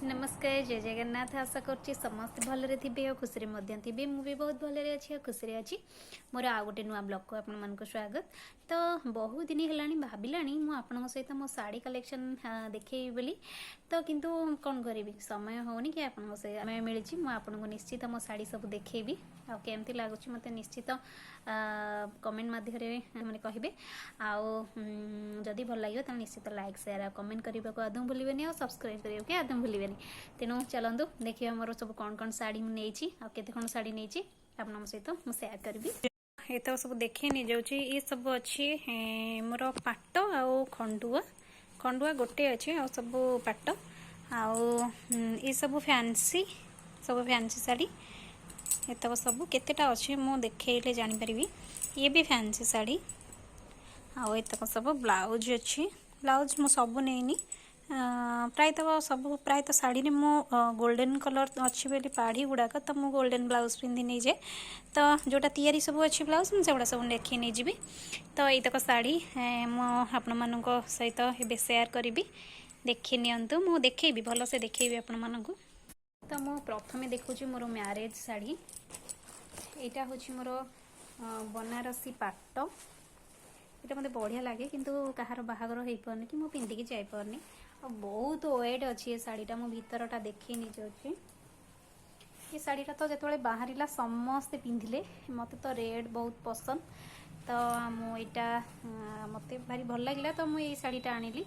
नमस्कार जय जगन्नाथ आशा करुच्ची समस्त भलरे थे और खुशी थे मुझे बहुत भलरे अच्छी खुशी अच्छी मोर आ गोटे नुआ ब्लॉग को आपण स्वागत। तो बहुत दिन है भाविला मुझे सहित मो साड़ी कलेक्शन देखी बोली तो किंतु कौन करी समय होनी कि आप समय मिली मुझे निश्चित मो साड़ी सब देखेबी आ केमती लगुच मत निश्चित कमेंट माध्यम मैंने कहे आदि भल लगे तो निश्चित लाइक शेयर कमेंट करने को आदम भूलें और सब्सक्राइब करके आदम भूलें। तेणु चलतु देखिए मोर सब कौन कौन शाढ़ी मुझे केते खंड शाढ़ी नहीं आप सहित मुझे सेयार करी ये तो सब देखे नहीं जाऊँगी ये सब अच्छी मोर पाट आउ खंडुआ खंडुआ गोटे अच्छे आ सब पाट आउ ये सब फैंसी शाढ़ी एतक सब केतेटा अच्छे मु देखले जानीपरि ये भी फैंसी शाढ़ी आउ एतक सब ब्लाउज अच्छी ब्लाउज मु सब नहीं प्रायतः सब प्रायतः शाढ़ी में मो गोल्डन कलर अच्छी बोली पाढ़ी गुड़ाक तो मु गोल्डन ब्लाउज पिंधि नहीं जाए तो जोटा तैयारी सब अच्छी ब्लाउज मुझे सब देखी नहीं जी तो यतक शाढ़ी आपण सहित ए सेयार करी देखी नियंतु मु देखेबी भल से देखेबी आपण मानकु। तो मु प्रथमे देखुची मोर मैरेज शाढ़ी यहाँ हूँ मोर बनारसी पाट ये मत बढ़िया लगे किंतु कहार बाहागर हो पारनी कि मुझे पिंधिकी जापारनी और बहुत वेट अच्छी ये शाढ़ीटा मो भीतरटा देखी नहीं जाऊँगी ये शाढ़ीटा तो जो बाहर समस्ते पिंधिले मत तो रेड बहुत पसंद तो मुझा मत भारी भल लगे तो मुझे शाढ़ीटा आनिली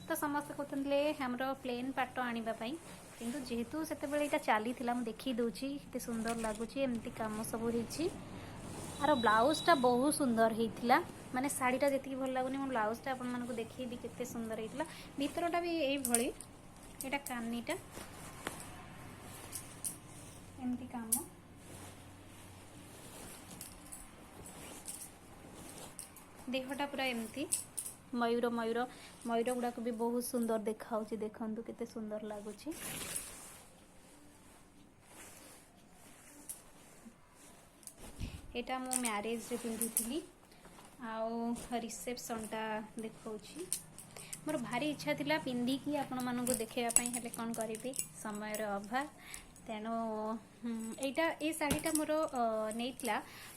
तो समस्ते कहते आमर प्लेन पाट आनापी किंतु जेहेतु से यहाँ चली देखी दूची के सुंदर लगुच एमती कम सब हो आर ब्लाउजटा बहुत सुंदर होता माने शाढ़ीटा जी भल लगुनि मो ब्लाउजटा आपको देखी केते सुंदर होता भीतरटा भी यही यहाँ कानीटा एमती काम देहटा पूरा एमती मयूर मयूर मयूर गुड़ाक भी बहुत सुंदर देखा देखु केते सुंदर लगुच एटा मो मैरेज रे पिंधि आउ रिसेप्शनटा देखौछि मोर भारी इच्छा थिला पिंधिकी आपण मानको देखाइबा हेले कौन करी समय अभाव तेणु एटा ए शाढ़ीटा मोर नहीं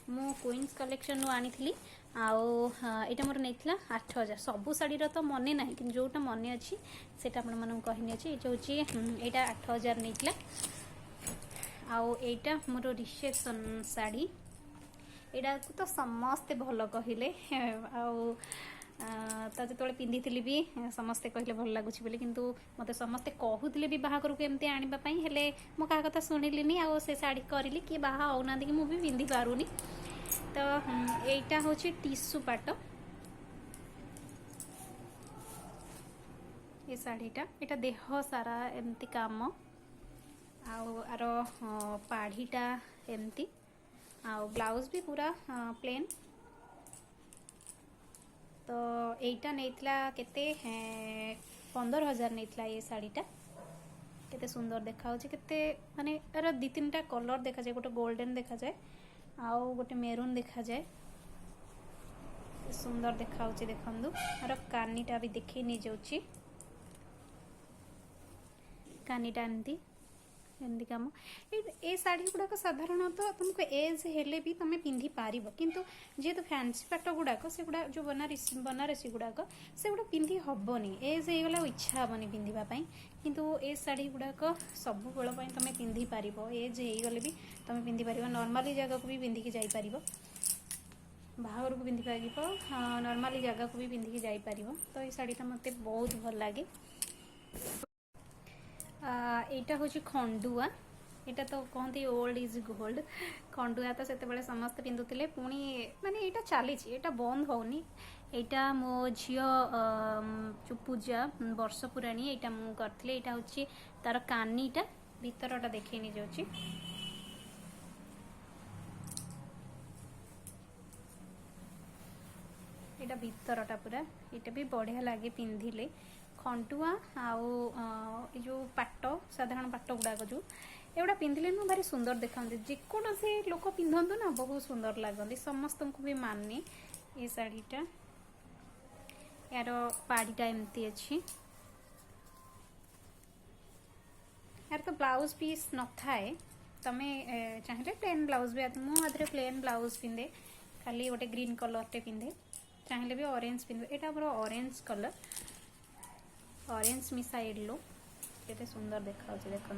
मु क्वींस कलेक्शन आनी थी आउ यहाँ मोर नहीं 8000 सबू शाढ़ी तो मन ना कि जोटा मन अच्छी से कहनी अच्छी ये हूँ यहाँ 8000 नहीं आउ यहाँ मोर रिसेप्शन शाढ़ी यहाँ तो समस्ते भल कहले आउ तो जो पिंधि भी समस्ते कहले भल लगुच बोली किंतु मत समस्ते कहते भी बाहागर को एमती आनापी हेले मो क्या कथा शुणिली आ से शाढ़ी करी कि बाहा होना कि मुझे पिंधि पारुनी तो यहाँ हूँ टिश्यू पाट ये शाढ़ीटा यहाँ देह सारा एमती काम आर पाढ़ीटा एमती आउ ब्लाउज भी पूरा प्लेन तो यहीटा नहीं केते 15,000 नहीं ये शाढ़ीटा केते सुंदर देखा केते माने यार दी तीन टा कलर देखा जाए गोटे गोल्डन देखा जाए आउ गोटे मेरून देखा जाए सुंदर देखा देखु यार कानीटा भी देखी नहीं जाऊँगी कानीटा एमती एमती कम ये शाढ़ी गुड़ाक साधारणतः तुमको एज हेले भी तुम पिंधि पार किंतु जेहेतु फैंसी पाट गुड़ाक से गुड़ा जो बनारसी गुड़ाक से गुड़ा पिंधि हेनी एज हो इच्छा हेनी पिंधापी किंतु ए शाढ़ी गुड़ाक सब बेल तुम पिंधि पार एज होगले भी तुम पिंधि पार नॉर्मली जगह को भी पिंधिकी जापर बाहर को पिंधि पार नॉर्मली जगह को भी पिंधिकी जापर तो ये शाढ़ीटा मत बहुत भल लगे। यहाँ हूँ खंडुआ यहाँ तो कहते ओल्ड इज गोल्ड खंडुआ तो से समस्त पिंधुले पुणी माने यहाँ चली यहाँ बंद होनी यहाँ मो झी जो पूजा वर्ष पुराणी यहाँ मुझे करी यहाँ हूँ तार कानीटा भीतरटा देखे नहीं जाऊँगी यहाँ भीतरटा पूरा यहाँ भी बढ़िया लगे पिंधिले खंटुआ आउ जो पाट साधारण पाट गुड़ाक जो एगुड़ा पिंधिले ना भारी सुंदर देखते जेकोसी लोक पिंधतु ना बहुत सुंदर लगती समस्त को भी माने ये शाढ़ीटा यार पाड़ीटा एमती अच्छी तो ब्लाउज पीस न थाए तमें चाहिए प्लेन ब्लाउज भी मुझे प्लेन ब्लाउज पिंधे खाली गोटे ग्रीन कलर टे पिंधे चाहिए भी ऑरेंज पिंधे यहाँ मोर ऑरेंज कलर ऑरेंज मिसा येलो केते सुंदर देखा देखो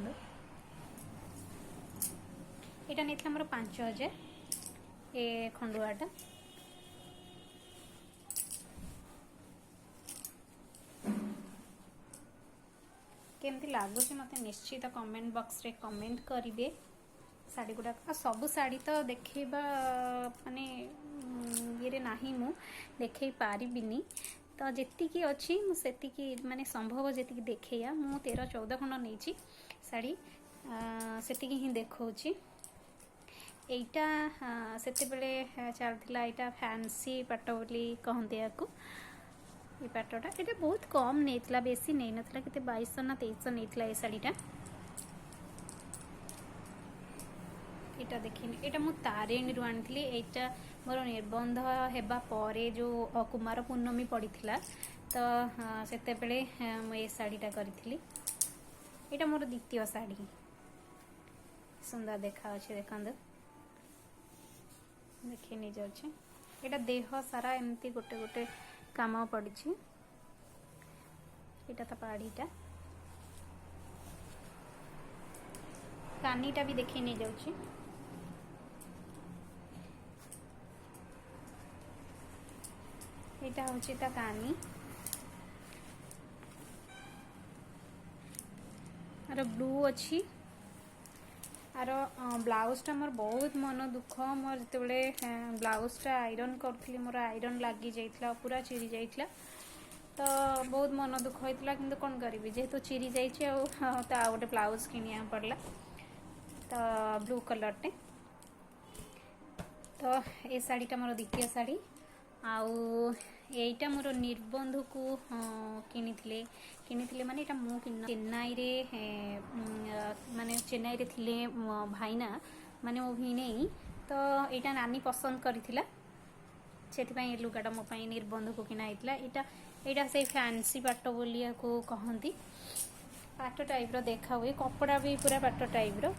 यहाँ नहीं मोर 5000 ए खंडुआटा केमती लगुच मत निश्चित कमेंट बॉक्स रे कमेंट करेंगे शाढ़ी गुड़ाक सब शाढ़ी तो देखा माने ये नहीं मु देखे पारिबिनी तो जी अच्छी मुझे माने संभव जी देखा मु 13-14 खंड नहीं शाढ़ी से ही देखी यहीटा से चलता यहाँ फैंसी पाट बोली कहते या ये पाटटा ये बहुत कम नहीं बेसी नहीं नाला के 2200 ना 2300 नहीं ये शाढ़ीटा यहाँ देखिए यहाँ मुझे तारिणी रू आनी यहाँ मोर निबंध हेबा परे जो कुमार पूर्णमी पड़ता तो सेतेबेले ये शाढ़ीटा करी यहाँ मोर द्वितीय शाढ़ी सुंदर देखा देखा देखिए नहीं जाऊँ यहाँ देह सारा एमती गोटे गोटे काम पड़ी यहाँ तो पाड़ीटा कानीटा भी देखिए नहीं जाऊँ यहाँ हूँ ता कानी आर ब्लू अच्छी आर ब्लाउजटा मोर बहुत मन दुख मोर जिते ब्लाउजटा आयरन करी मोर आयरन लगी जाइए पूरा चिरी जाइए तो बहुत मन दुख होता कि कौन करी जेहेतु चिरी जाइए तो आ गए ब्लाउज किनिया पड़ला तो ब्लू कलर टे तो ये शाढ़ीटा मोर द्वितीय शाढ़ी आउ यहीटा मोर निबंध को किनी माने यहाँ मु चेन्नई रे माने चेन्नई रे थिले भाईना माने मो भिने तो यहाँ नानी पसंद करथिला से लुगाटा मो निबंध को किना यहाँ से फैंसी पाट बोलिया को कहती पाट टाइप रो देखा हुए कपड़ा भी पूरा पाट टाइप रो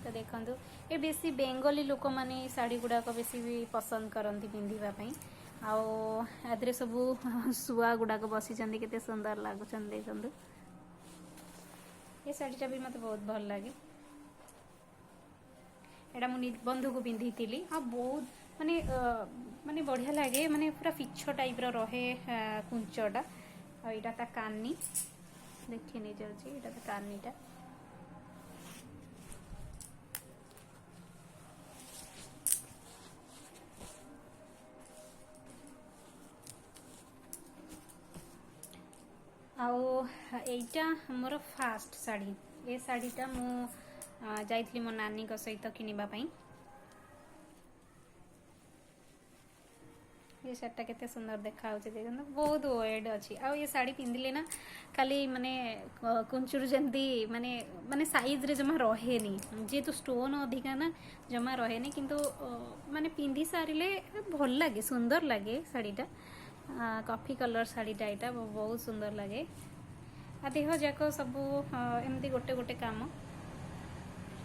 तो देखो ये बेसी बेंगली लोक मैंने शाढ़ी गुड़ाक बेसी भी पसंद करती पिंधापी आदि सब शुआ गुड़ाक बसी के सुंदर लगुच देखो ये शाढ़ीटा भी मत बहुत भल लगे यहाँ मुझे निबंध को पिंधि थी बहुत माने माने बढ़िया लगे माने पूरा पिछ टाइप रहे कुंचटा यहाँ ता कानी देखी नहीं जाऊँ यहाँ कानीटा आईटा मोर फास्ट शाढ़ी ये शाढ़ीटा मु जाइली मो नानी सहित किनिबापई ये शाढ़ीटा केते सुंदर देखा देखो बहुत वेट अच्छी आ ये शाढ़ी पिंधिले ना खाली माने कुंचुर जंती माने माने साइज रे जमा रहे नहीं जेहेतु स्टोन अधिका ना जमा रहे नहीं किंतु माने पिंधि सारिले भल लगे सुंदर लगे शाढ़ीटा कॉफी कलर शाढ़ीटा यहाँ बहुत सुंदर लगे आ देह जाक सब एमती गोटे गोटे काम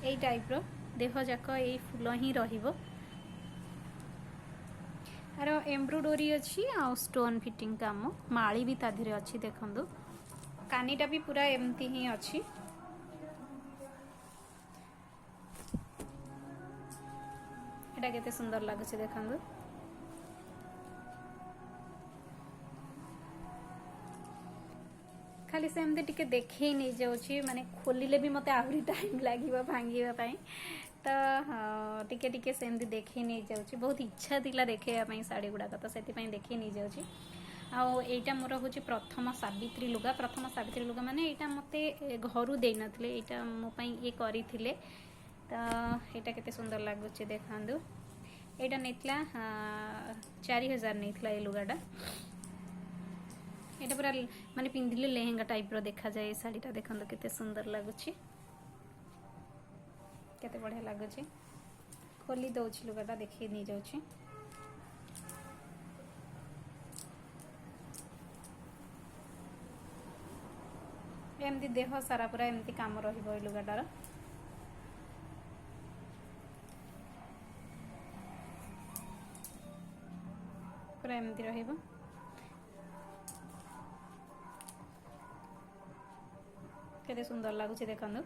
यही टाइप रो देह जाक यही फूल ही रहिबो आर एम्ब्रोडरी अच्छी आ स्टोन फिटिंग काम माली भी ता धीरे अच्छी देखंदु कानीटा भी पूरा एमती ही अच्छी एटा केते सुंदर लागुछि देखंदु खाली सेमती टिके देखे नहीं जाऊँ माने खोलिले भी मते आहरी टाइम लगे भांगापी तो टिके टिके सेमती देखे नहीं जाऊँ बहुत इच्छा थिला देखा शाढ़ी गुड़ाक तो से देखे नहीं जाऊँ आईटा मोर हूँ प्रथम सावित्री लुगा माने यहाँ मत घर दे नथिले यहाँ मोपाई ये करी तो यहाँ केते सुंदर लगुच देखा यहाँ नहीं 4000 नहीं ये लुगाटा यहाँ पूरा माने पिंधिले लेहेंगा टाइप रो देखा जाए शाढ़ीटा देखो केते सुंदर लगुच केते बढ़िया लगुच खोली दौची लुगाटा देखी नहीं जाऊँ एमती देह सारा पूरा एमती काम रहिबो ए लुगाटार पूरा एमती रहिबो केते सुंदर लागुछि देखंदु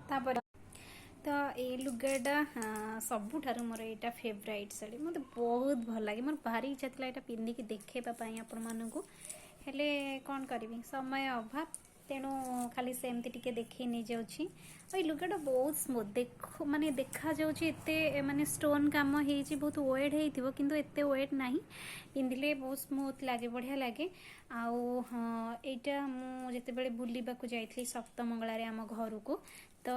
तापर तो ये लुगाटा सबुठार मोर यहाँ फेवराइट शाढ़ी मत बहुत भल लगे मोर भारी इच्छा था यहाँ पिंधिकी देखेवाई आपण मानक हेले कौन करी समय अभाव तेणु खाली सेमती टिके देखी नहीं जाऊँगी और लुगाटा बहुत स्मूथ देख माने देखा जाते माने स्टोन काम हो बहुत वेट हो किंतु एते वेट ना पिंधिले बहुत स्मूथ लगे बढ़िया लगे आउ हाँ यहाँ मुझे बुलवाक जाइली सप्तमंगल आम घर को तो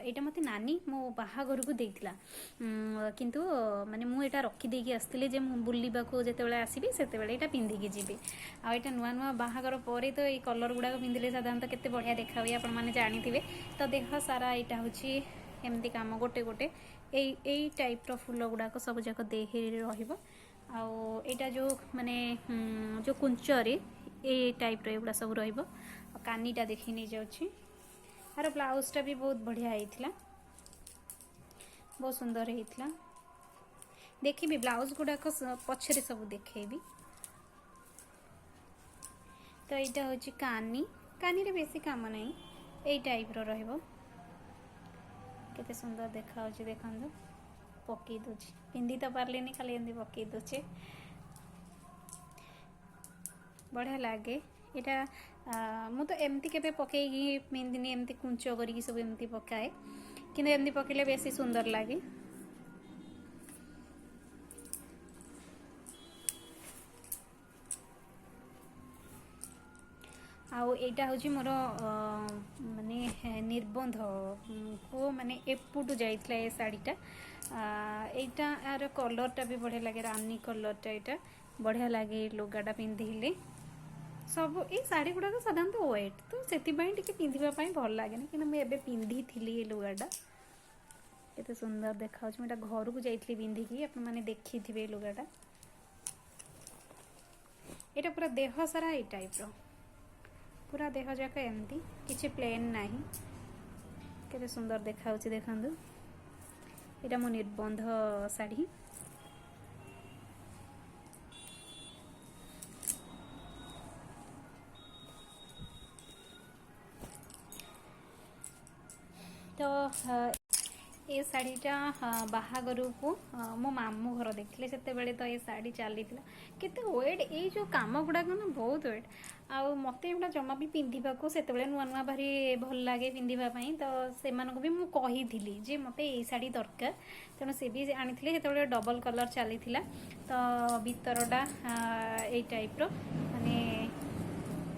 यहाँ मत नानी मो बाहाघर को देइथिला किंतु माने मु एटा रखी देकी आस्तिले जे मु बुलवा को जेतेबेले आसीबी सेतेबेले एटा पिंधिकी जीबी आ एटा नुआ नुआ बाहाघर परे तो ये कलर गुड़ाक पिंधिले साधारणतः केते बढ़िया देखा हुए आपण माने जानिथिबे तो देह सारा एटा होची एमती काम गोटे गोटे एई टाइप रो फूल गुड़ाक सब जाक देहे रहिबो आउ एटा जो माने जो कुंचरे ए टाइप रो एगुडा सब रहिबो कानीटा देखि नै जाउची यार ब्लाउजटा भी बहुत बढ़िया होता बहुत सुंदर होता देखी ब्लाउज गुड़ाक पछरे सब देखेबी तो यहाँ हूँ कानी कानी रे बेसी काम नहीं यही टाइप रो केते सुंदर देखा देखो पकई दूची पिंधि तो पार्ली खाली एमती पकई दूचे बढ़िया लगे यहाँ मु तो एमती केबे पकई पिंधिनी एमती कुंच करी सब एमती पकाए किंतु एमती पकईले बेसी सुंदर लगे आउ एटा हूँ मोर माने निबंध को माने एपुटू जाइतला ए साड़ीटा एटा यार कलरटा भी बढ़िया लगे रानी कलरटा एटा बढ़िया लगे लुगाटा पिंधिले सब ये शाढ़ी गुड़ाक साधारणतः वेट तो से पिंधापी भल लगे कि मुझे पिंधि थी ये लुगाटा केते सुंदर देखा मुझे घर को जाइली पिंधिकी आप मैंने देखी थे लुगाटा यहाँ पूरा देह सारा ये टाइप रो पूरा देह जाक एमती किसी प्लेन ना केते सुंदर देखा देखु यहाँ मो निबंध शाढ़ी तो ये शाढ़ीटा बाहागर को मो मामू घर देखते से तो ये शाढ़ी चली केते वेट ये जो कम गुड़ाक ना बहुत वेट आउ मत एगुड़ा जमा भी पिंधा से नुआ नुआ भारी भल लगे पिंधापी तो से भी मुझे कही जे मत ये शाढ़ी दरकार तेणु सी भी आनी से डबल कलर चली तो भीतरटा ये टाइप रो माने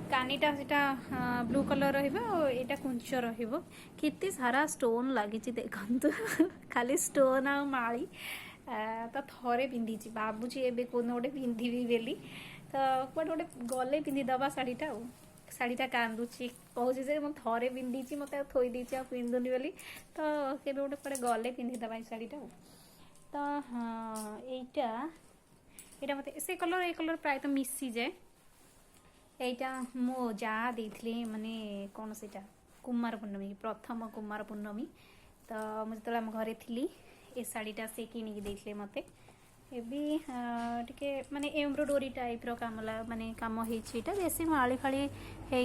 कानीटा सेटा ब्लू कलर रहा कुंच रते सारा स्टोन लगी देखु खाली स्टोन आ माली तो थरे पिंधि भावुची ए गोटे पिंधि बेली तो कौटे गोटे गले पिंधिदबा शाढ़ीटा शाढ़ीटा कांदुची कहूँ से मैं थरे पिंधि मत थोदी पिंधुनी बोली तो के गोटे कौटे गले पिंधिदबा शाढ़ीटा तो हाँ यहाँ मत से कलर ये कलर प्राय तो मिसी जाए यहाँ मो जा देती माने कौन से कुमार पूर्णमी प्रथम कुमार पूर्णमी तो मुझे जो आम घरे थी ए शाढ़ीटा से किणिकी देते मत टे माने एम्ब्रोडोरी टाइप रो काम माने काम होता बेसी माली फाड़ी है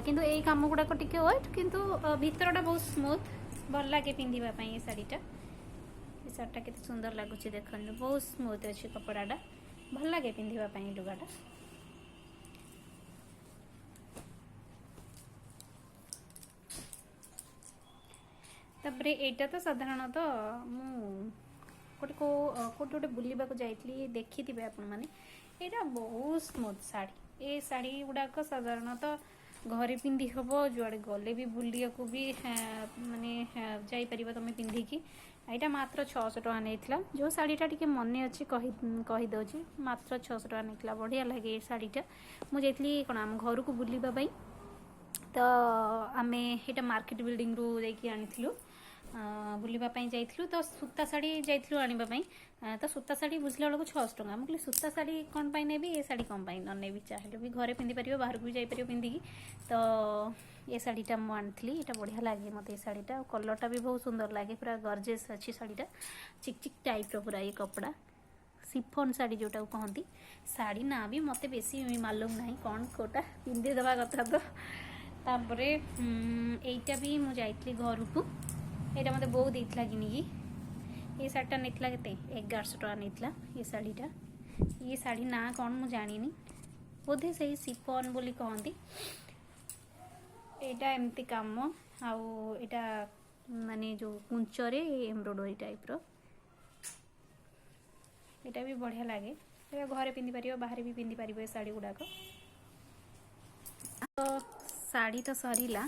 किंतु ये कम गुड़ाक टे वेट किंतु भीतरटा बहुत स्मूथ भल लगे पिंधापी ये शाढ़ीटा ये शाढ़ीटा केते सुंदर लगुच देखो बहुत स्मूथ अच्छे कपड़ाटा भल लगे पिंधापी लुगाटा तापर एटा तो साधारणतः गोटे गोटे बुलवा जाइली देखी थे आपण मैंने यहाँ बहुत स्मूथ शाढ़ी ये शाढ़ी गुड़ाक साधारणतः घरे पिंधि हम जुआड़े गले भी बुलिया को भी माने जापर तुम पिंधिकी यहाँ मात्र 600 टका नहीं जो शाढ़ीटा टी मन अच्छी कहीदे मात्र 600 टका नहीं बढ़िया लगे ये शाढ़ीटा मुझे कौन आम घर को बुलवाई तो आम यहाँ मार्केट बिल्डिंग रू जाकि आनी बुलवाई जाइलु तो सूता शाढ़ी जाइलु आने तो सूता शाढ़ी बुझला बेलू 600 टंका मुझे सूता शाढ़ी कौन पाई नेबी ए शाढ़ी कौन पाई न नेबी चाहे भी घरे पिंधि पार बाहर को भी जापर पिंधिकी तो ये शाढ़ीटा मुझे आनी यहाँ बढ़िया लगे मत ये शाढ़ीटा कलरटा भी बहुत सुंदर लगे पूरा गरजेस अच्छी शाढ़ीटा चिक चिक टाइप पूरा ये कपड़ा सिफन शाढ़ी जोटा कहती शाढ़ी ना भी मत बेसी मालूम ना कौन कोटा पिंधि देवा कथा तो तापर यहीटा भी मुझे जाइली घर को यहाँ मत बहुत देता कि ये शाढ़ीटा नहीं के 1100 टका नहीं ये शाढ़ीटा ये शाढ़ी ना कौन मुझे जानी बोधे से सिफन बोली कहती यहाँ एमती कम आटा माने जो कुंचरे एम्ब्रॉयडरी टाइप रो यहाँ भी बढ़िया लगे घरे पिंधि पार बाहर भी पिंधि पार ये शाढ़ी गुड़ाक तो शाढ़ी तो सरीला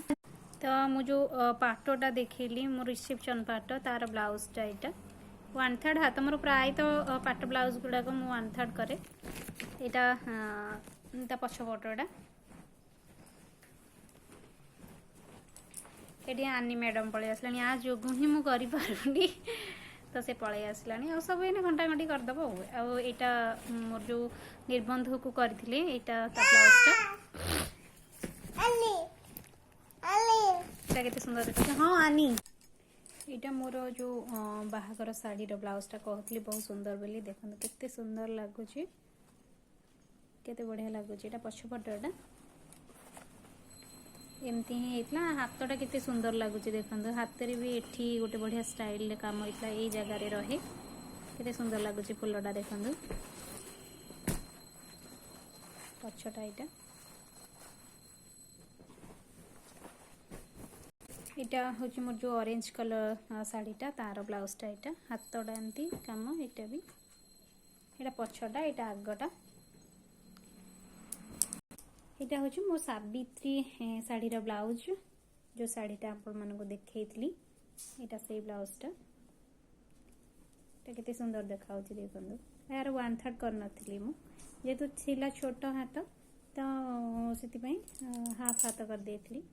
तो मु जो पाटटा देखली मो रिसेप्शन पाट तार ब्लाउजटा यहाँ 1/3 हाथ मोर प्राय तो पाट ब्लाउज गुड़ाक मु 1/3 करे यहाँ पछपटा ये आनी मैडम पलि आसला आज जो ही मुझे करी तो से पलि आसला आ सब ये घंटा घंटी करदेव यहाँ मोर जो निबंध को करी यहाँ ब्लाउजटा केते सुंदर देखते हाँ आनी यहाँ मोर जो बाहागर शाढ़ी ब्लाउजटा कहती बहुत सुंदर बोली देखो केते सुंदर लगुच केते बढ़िया लगुच यहाँ पछपटा एमती ही होता हाथटा केते सुंदर लगुच देखो हाथ रे भी एठी गोटे बढ़िया स्टाइल काम होता ये जगार रहे केते सुंदर लगुच फुलटा देखो पछटा यहाँ यहाँ हूँ मोर जो ऑरेंज कलर शाढ़ीटा तार ब्लाउजटा यहाँ हाथटा एमती कम यहाँ भी यहाँ पछटा यहाँ आगटा यहाँ हूँ मो सावित्री शाढ़ी ब्लाउज जो शाढ़ीटा आपण मानक देखी यहाँ से ब्लाउजटा केते सुंदर देखा देखो यार 1/3 कर नी जेहेतु छिला छोट हाथ तो से हाफ हाथ कर देती